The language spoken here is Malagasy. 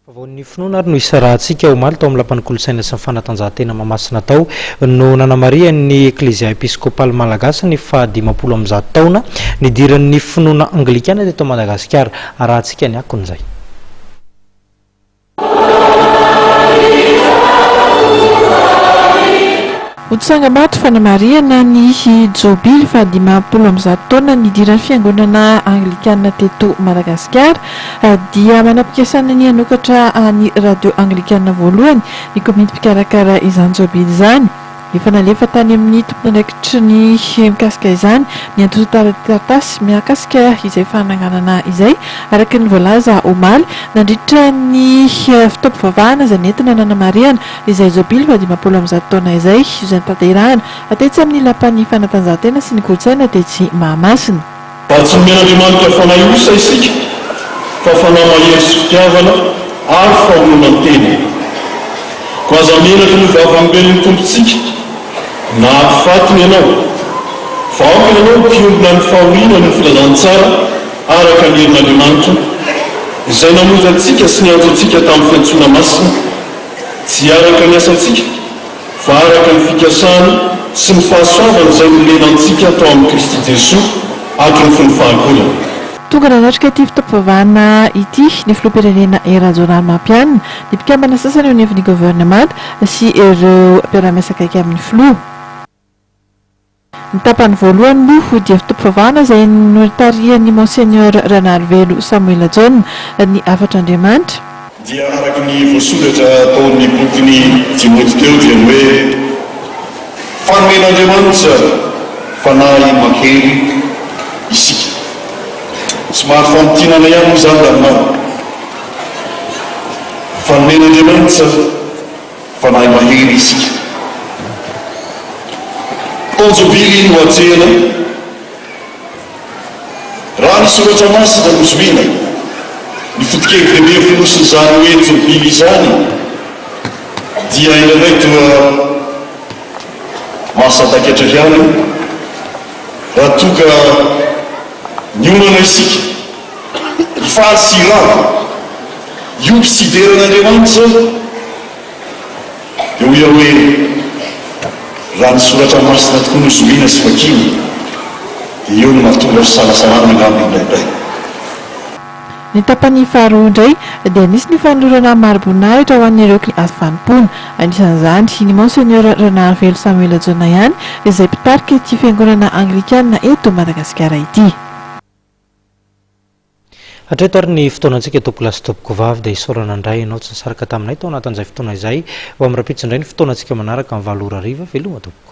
Ny finoana ary no isa rahantsika omaly tao amin'ny lapan'ny kolontsaina sy ny fanatanjahantena Mahamasina tao no nanamaria ny Eklezia Episkopaly Malagasy ny fahadimapolo amby zato taona nidiran'ny finoana Anglikana teto Madagasikara. Rahantsika ny akon'izay. Hotsangamaty fanamariana ny Jobily fahadimapolo amby zato taona nidiran'ny fiangonana Anglikana teto Madagasikara dia manapikasana ny anokatra ny radio Anglikana voalohany ny komity mpikarakara izany Jobily izany. Efa nalefa tany amin'ny tompon'andraikitry ny mikasika izany ny antotaratasy mikasika izay fananganana izay araka ny voalaza omaly nandritra ny fitaovam-pivavahana izay nentina nanamariana izay Jobily fahadimapolo amby zato taona izay izay tanterahana atetsy amin'ny lapan'ny fanatanjahantena sy ny kolontsaina tetsy Mahamasina. Tsy men'Andriamanitra fanahosa isika fa fanamahery sy fitiavana ary fahaolana tena. Ko aza menaka ny vavambelon'ny tompontsika na fatiny ianao fa aoka ianao mpiolona ny fahoriana ny filazantsara araka ny herin'Andriamanitra izay namonjy antsika sy niantso antsika tamin'ny fiantsoana masina, tsy araka ny asantsika fa araka ny fikasana sy ny fahasoavana izay nolena antsika tao amin'ny Kristy Jesosy hatry ny fahagolana. Tonga nanatrika ity fitaovam-pivavahana ity ny filoham-pirenena Rajoelina Mampianina ny mpikambana sasany eo anivon'ny gouvernemanta sy ireo mpiara-miasa akaiky amin'ny filoha. Ny tapany voalohany moa dia fitaovam-pivavahana izay notarihan'ny Monseigneur Ranarivelo Samuel John ny afatr'Andriamanitra. Dia araka ny voasoratra taon'ny bokyny Timoty teo dia hoe fanomen'Andriamanitra fanahy mankely isika. Somary famotinana ihany moa izany damina fanomen'Andriamanitra fanahy mahery isika. Tao Jobily no atsena raha ny soratra masina nozoina ny foto-keviny be fonosiny izany hoe Jobily izany dia indraindray toa mahasatakatra ihany raha toka ny olana isika hifaly sy rava io mpisideran'Andriamanitra eo ia hoe raha ny soratra masina tokoa no zoina sy vakiny dia eo no mahatonga fisalasalana angamba indraindray. Ny tapany faharoa indray dia nisy ny fanolorana mari-boninahitra ho an'ireo azo vanim-pona. Anisan'izany ny Monseigneur Ranarivelo Samuel John ihany izay mpitarika ity fiangonana Anglikana eto Madagasikara ity. Hatreto ary ny fotoanantsika eto plasy topoko vavy dia isaorana indray ianao tsy nisaraka taminay tao anatin'izay fotoana izay ho amin'ny rapitso indray ny fotoanantsika manaraka amin'ny 7 ariva veloma tompoko.